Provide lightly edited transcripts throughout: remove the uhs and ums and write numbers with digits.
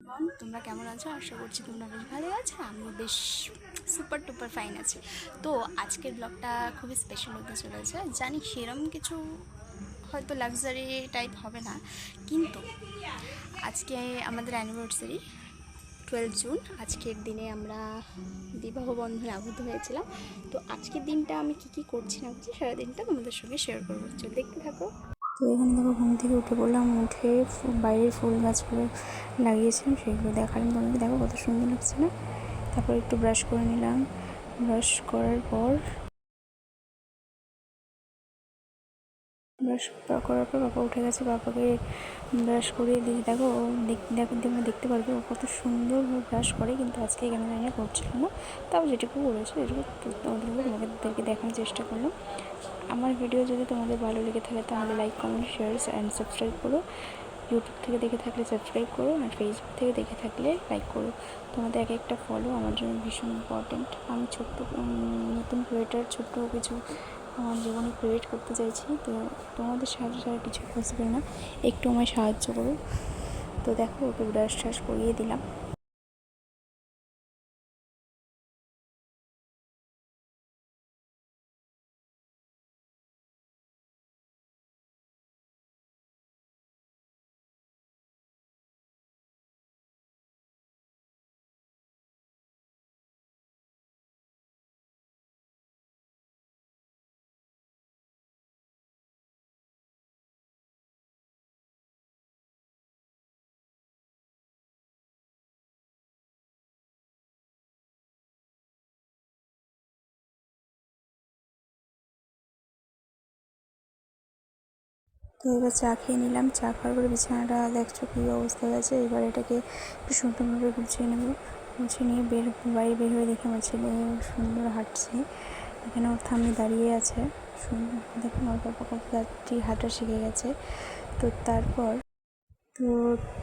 Everyone, তোমরা কেমন আছো? আশা করছি তোমরা বেশ ভালো আছো। আমিও বেশ সুপার টুপার ফাইন আছি। তো আজকের ব্লগটা খুবই স্পেশাল হতে চলেছে। জানি সেরম কিছু হয়তো লাক্সারি টাইপ হবে না, কিন্তু আজকে আমাদের অ্যানিভার্সারি 12 জুন। আজকের দিনে আমরা বিবাহ বন্ধনে আবদ্ধ হয়েছিলাম। তো আজকের দিনটা আমি কী করছি না করছি সারাদিনটা তোমাদের সঙ্গে শেয়ার করবো। চল দেখতে থাকো। তো এখানে দেখো, ঘুম থেকে উঠে পড়লাম। উঠে বাইরের ফুল গাছগুলো লাগিয়েছিলাম, সেগুলো দেখালাম তোমাকে। দেখো কত সুন্দর লাগছে না? তারপর একটু ব্রাশ করে নিলাম। ব্রাশ করার পর বাবা উঠে গেছে। বাবাকে ব্রাশ করিয়ে দিয়ে দেখো, দেখো তোমরা দেখতে পারবে ও কত সুন্দরভাবে ব্রাশ করে, কিন্তু আজকে কেন জানি না করছিল না। তাও যেটুকু করেছে যেটুকু তোমাদেরকে দেখানোর চেষ্টা করলাম। আমার ভিডিও যদি তোমাদের ভালো লেগে থাকে তাহলে like, comment, share and subscribe করো। ইউটিউব থেকে দেখে থাকলে সাবস্ক্রাইব করো, আর ফেসবুক থেকে দেখে থাকলে লাইক করো। তোমাদের এক একটা ফলো আমার জন্য ভীষণ ইম্পর্ট্যান্ট। আমি ছোট্ট নতুন ক্রিয়েটার, ছোট্ট কিছু আমার জীবনে ক্রিয়েট করতে চাইছি। তো তোমাদের সাহায্য ছাড়া কিছু পসিবল না, একটু আমায় সাহায্য করো। তো দেখো, ওকে ব্রাশ ট্রাশ করিয়ে দিলাম। তো এবার চা খেয়ে নিলাম। চা খাওয়ার পরে বিছানাটা দেখছো কী অবস্থা হয়েছে। এবার এটাকে একটু সুন্দরভাবে গুছিয়ে নেবো। গুছিয়ে নিয়ে বাইরে বের হয়ে দেখে আমার ছেলে সুন্দর হাঁটছে। এখানে ওর থাম্মি দাঁড়িয়ে আছে। সুন্দর দেখুন, ওর বাবা কত তাড়াতাড়ি হাঁটা শিখে গেছে। তো তারপর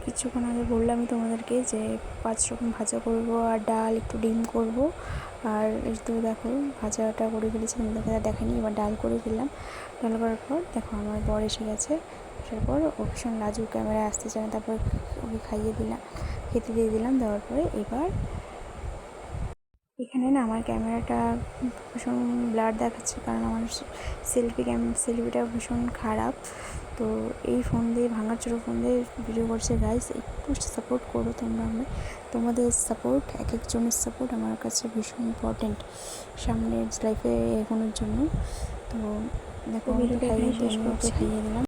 কিছুক্ষণ আগে বললামই তোমাদেরকে যে 5 রকম ভাজা করব, আর ডাল, একটু ডিম করব। আর এই তো দেখো, ভাজাটা করে ফেলেছি, তোমাদেরকে দেখানি। এবার ডাল করে ফেললাম। ডাল করার পর দেখো আমার বর এসে গেছে। আসার পর ও ভীষণ লাজুক, ক্যামেরায় আসতে চায় না। তারপর ওকে খাইয়ে দিলাম, খেতে দিয়ে দিলাম। দেওয়ার পরে এবার এখানে না আমার ক্যামেরাটা ভীষণ ব্লার দেখাচ্ছে, কারণ আমার সেলফিটা ভীষণ খারাপ। তো এই ফোন দিয়ে, ভাঙাচোরা ফোন দিয়ে ভিডিও করছে। গাইস, একটু সাপোর্ট করো তোমরা আমায়। তোমাদের সাপোর্ট, এক একজনের সাপোর্ট আমার কাছে ভীষণ ইম্পর্টেন্ট সামনের লাইফে এগোনোর জন্য। তো দেখো, আমি খাইয়ে দিলাম।